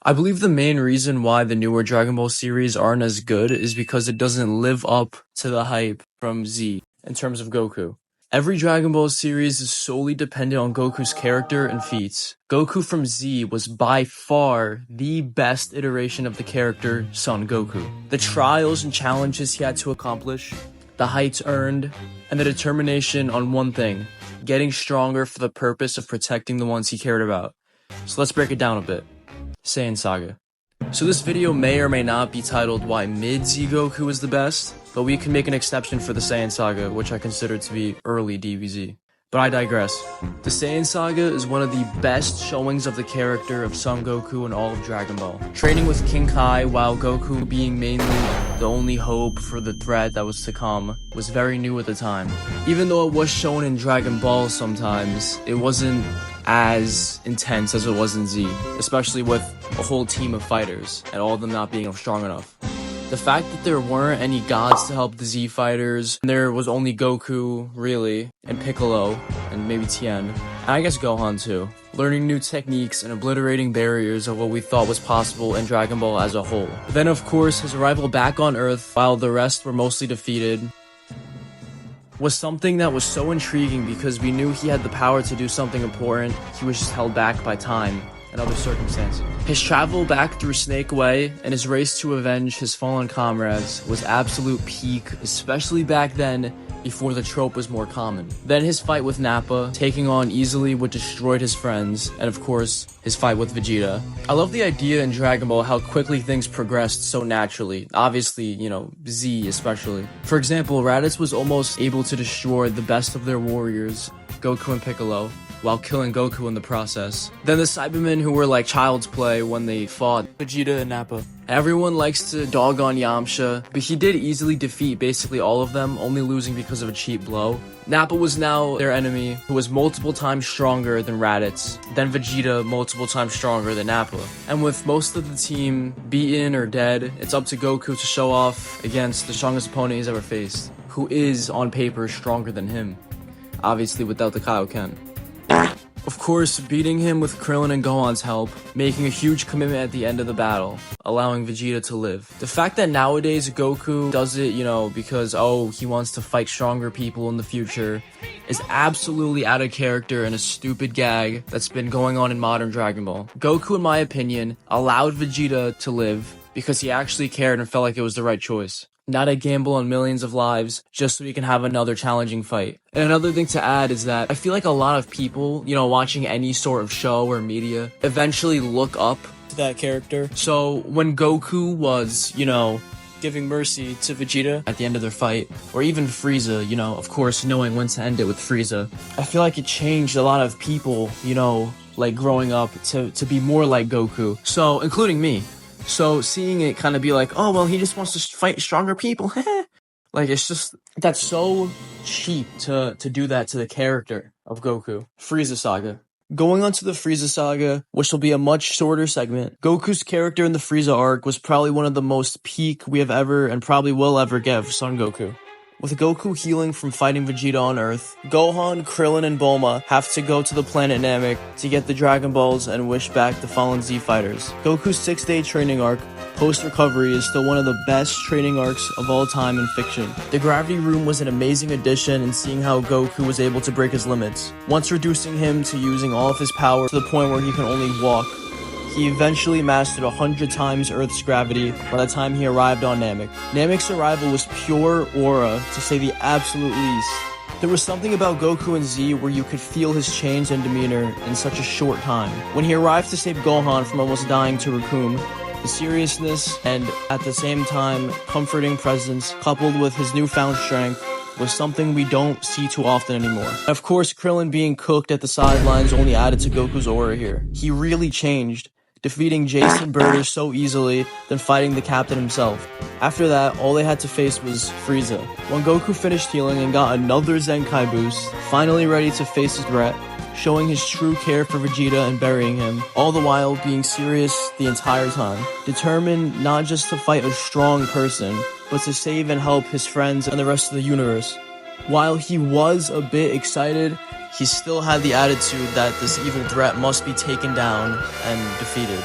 I believe the main reason why the newer Dragon Ball series aren't as good is because it doesn't live up to the hype from Z in terms of Goku. Every Dragon Ball series is solely dependent on Goku's character and feats. Goku from Z was by far the best iteration of the character Son Goku. The trials and challenges he had to accomplish, the heights earned, and the determination on one thing, getting stronger for the purpose of protecting the ones he cared about. So let's break it down a bit. Saiyan Saga. So this video may or may not be titled Why Mid Z Goku is the best, but we can make an exception for the Saiyan Saga, which I consider to be early DBZ. But I digress. The Saiyan Saga is one of the best showings of the character of Son Goku in all of Dragon Ball. Training with King Kai while Goku being mainly the only hope for the threat that was to come was very new at the time. Even though it was shown in Dragon Ball sometimes, it wasn't as intense as it was in Z, especially with a whole team of fighters and all of them not being strong enough. The fact that there weren't any gods to help the Z fighters, and there was only Goku, really, and Piccolo, and maybe Tien, and I guess Gohan too, learning new techniques and obliterating barriers of what we thought was possible in Dragon Ball as a whole. Then of course, his arrival back on Earth, while the rest were mostly defeated, was something that was so intriguing because we knew he had the power to do something important. He was just held back by time and other circumstances. His travel back through Snake Way and his race to avenge his fallen comrades was absolute peak, especially back then before the trope was more common. Then his fight with Nappa, taking on easily what destroyed his friends, and of course, his fight with Vegeta. I love the idea in Dragon Ball how quickly things progressed so naturally. Obviously, you know, Z especially. For example, Raditz was almost able to destroy the best of their warriors, Goku and Piccolo, while killing Goku in the process. Then the Cybermen who were like child's play when they fought Vegeta and Nappa. Everyone likes to dog on Yamcha, but he did easily defeat basically all of them, only losing because of a cheap blow. Nappa was now their enemy, who was multiple times stronger than Raditz, then Vegeta multiple times stronger than Nappa. And with most of the team beaten or dead, it's up to Goku to show off against the strongest opponent he's ever faced, who is, on paper, stronger than him. Obviously without the Kaioken. Of course, beating him with Krillin and Gohan's help, making a huge commitment at the end of the battle, allowing Vegeta to live. The fact that nowadays Goku does it, you know, because, oh, he wants to fight stronger people in the future, is absolutely out of character and a stupid gag that's been going on in modern Dragon Ball. Goku, in my opinion, allowed Vegeta to live because he actually cared and felt like it was the right choice. Not a gamble on millions of lives just so he can have another challenging fight. And another thing to add is that I feel like a lot of people, you know, watching any sort of show or media, eventually look up to that character. So when Goku was, you know, giving mercy to Vegeta at the end of their fight, or even Frieza, you know, of course, knowing when to end it with Frieza, I feel like it changed a lot of people, you know, like growing up to be more like Goku. So, including me. So seeing it kind of be like, oh, well, he just wants to fight stronger people. Like, it's just, that's so cheap to do that to the character of Goku. Frieza Saga. Going on to the Frieza Saga, which will be a much shorter segment, Goku's character in the Frieza arc was probably one of the most peak we have ever and probably will ever get for Son Goku. With Goku healing from fighting Vegeta on Earth, Gohan, Krillin, and Bulma have to go to the planet Namek to get the Dragon Balls and wish back the fallen Z fighters. Goku's 6-day training arc, post-recovery, is still one of the best training arcs of all time in fiction. The Gravity Room was an amazing addition in seeing how Goku was able to break his limits, once reducing him to using all of his power to the point where he can only walk. He eventually mastered 100 times Earth's gravity by the time he arrived on Namek. Namek's arrival was pure aura, to say the absolute least. There was something about Goku and Z where you could feel his change in demeanor in such a short time. When he arrived to save Gohan from almost dying to Raccoon, the seriousness and, at the same time, comforting presence, coupled with his newfound strength, was something we don't see too often anymore. Of course, Krillin being cooked at the sidelines only added to Goku's aura here. He really changed, defeating Jason Burdish so easily, then fighting the captain himself. After that, all they had to face was Frieza. When Goku finished healing and got another Zenkai boost, finally ready to face his threat, showing his true care for Vegeta and burying him, all the while being serious the entire time. Determined not just to fight a strong person, but to save and help his friends and the rest of the universe. While he was a bit excited, he still had the attitude that this evil threat must be taken down and defeated.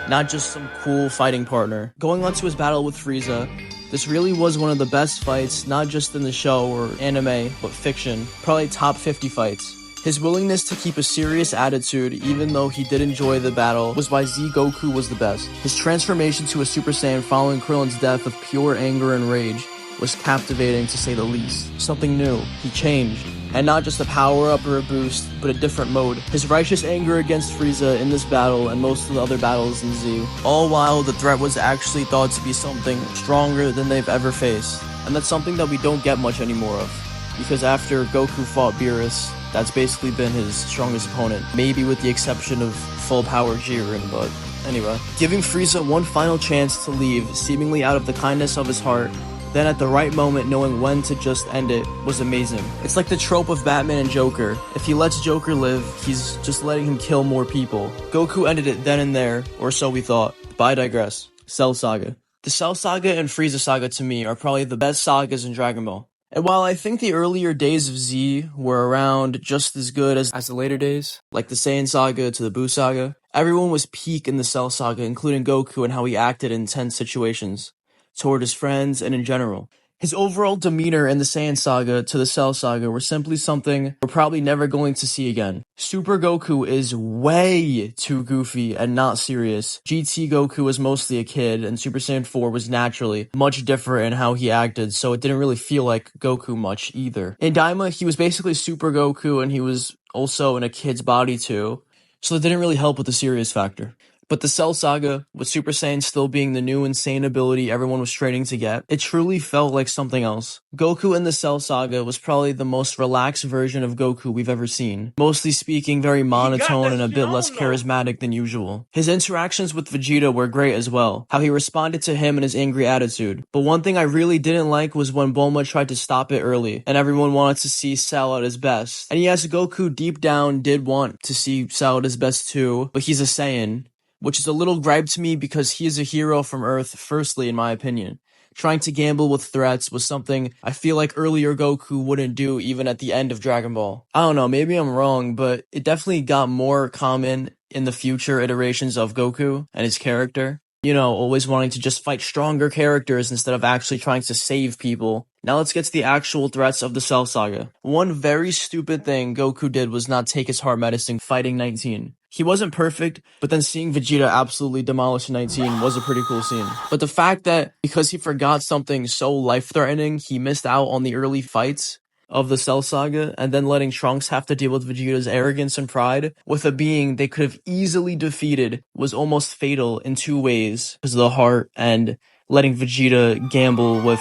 not just some cool fighting partner. Going on to his battle with Frieza, this really was one of the best fights, not just in the show or anime, but fiction. Probably top 50 fights. His willingness to keep a serious attitude, even though he did enjoy the battle, was why Z Goku was the best. His transformation to a Super Saiyan following Krillin's death of pure anger and rage was captivating to say the least. Something new. He changed. And not just a power-up or a boost, but a different mode. His righteous anger against Frieza in this battle and most of the other battles in Z, all while the threat was actually thought to be something stronger than they've ever faced. And that's something that we don't get much anymore of. Because after Goku fought Beerus, that's basically been his strongest opponent. Maybe with the exception of full-power Jiren, but anyway. Giving Frieza one final chance to leave, seemingly out of the kindness of his heart, then at the right moment knowing when to just end it, was amazing. It's like the trope of Batman and Joker. If he lets Joker live, he's just letting him kill more people. Goku ended it then and there, or so we thought. But I digress. Cell Saga. The Cell Saga and Frieza Saga to me are probably the best sagas in Dragon Ball. And while I think the earlier days of Z were around just as good as the later days, like the Saiyan Saga to the Buu Saga, everyone was peak in the Cell Saga, including Goku and how he acted in tense situations toward his friends and in general. His overall demeanor in the Saiyan Saga to the Cell Saga were simply something we're probably never going to see again. Super Goku is way too goofy and not serious. GT Goku was mostly a kid, and Super Saiyan 4 was naturally much different in how he acted, so it didn't really feel like Goku much either. In Daima, he was basically Super Goku, and he was also in a kid's body too, so it didn't really help with the serious factor. But the Cell Saga, with Super Saiyan still being the new insane ability everyone was training to get, it truly felt like something else. Goku in the Cell Saga was probably the most relaxed version of Goku we've ever seen. Mostly speaking, very monotone and a bit less charismatic than usual. His interactions with Vegeta were great as well, how he responded to him and his angry attitude. But one thing I really didn't like was when Bulma tried to stop it early, and everyone wanted to see Cell at his best. And yes, Goku deep down did want to see Cell at his best too, but he's a Saiyan, which is a little gripe to me because he is a hero from Earth, firstly, in my opinion. Trying to gamble with threats was something I feel like earlier Goku wouldn't do even at the end of Dragon Ball. I don't know, maybe I'm wrong, but it definitely got more common in the future iterations of Goku and his character. You know, always wanting to just fight stronger characters instead of actually trying to save people. Now let's get to the actual threats of the Cell Saga. One very stupid thing Goku did was not take his heart medicine fighting 19. He wasn't perfect, but then seeing Vegeta absolutely demolish 19 was a pretty cool scene. But the fact that because he forgot something so life-threatening, he missed out on the early fights of the Cell Saga, and then letting Trunks have to deal with Vegeta's arrogance and pride with a being they could have easily defeated was almost fatal in two ways, because of the heart and letting Vegeta gamble with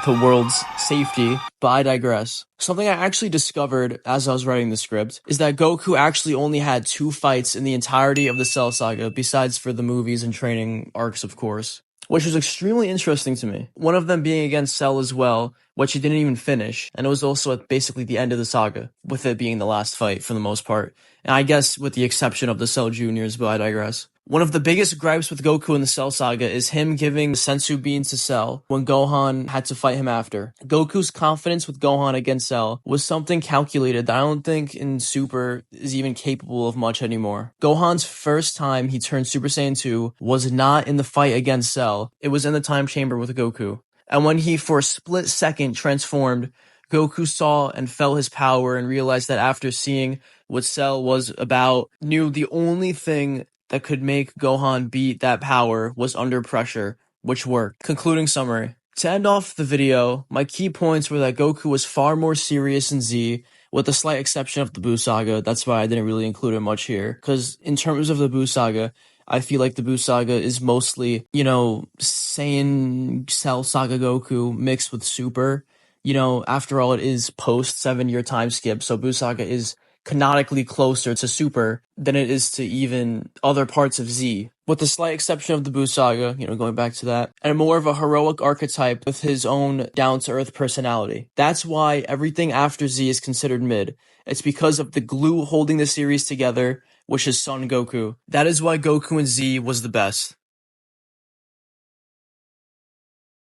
the world's safety. But I digress. Something I actually discovered as I was writing the script is that Goku actually only had 2 fights in the entirety of the Cell Saga, besides for the movies and training arcs, of course, which was extremely interesting to me. One of them being against Cell as well, which he didn't even finish, and it was also at basically the end of the saga, with it being the last fight for the most part. And I guess with the exception of the Cell Juniors, but I digress. One of the biggest gripes with Goku in the Cell Saga is him giving the Sensu Bean to Cell when Gohan had to fight him after. Goku's confidence with Gohan against Cell was something calculated that I don't think in Super is even capable of much anymore. Gohan's first time he turned Super Saiyan 2 was not in the fight against Cell, it was in the time chamber with Goku. And when he for a split second transformed, Goku saw and felt his power and realized that after seeing what Cell was about, knew the only thing that could make Gohan beat that power was under pressure, which worked. Concluding summary. To end off the video, my key points were that Goku was far more serious in Z, with the slight exception of the Buu Saga. That's why I didn't really include it much here, because in terms of the Buu Saga, I feel like the Buu Saga is mostly, you know, Saiyan Cell Saga Goku mixed with Super. You know, after all, it is post 7-year time skip, so Buu Saga is canonically closer to Super than it is to even other parts of Z, with the slight exception of the Buu Saga, you know, going back to that, and more of a heroic archetype with his own down-to-earth personality. That's why everything after Z is considered mid. It's because of the glue holding the series together, which is Son Goku. That is why Goku in Z was the best.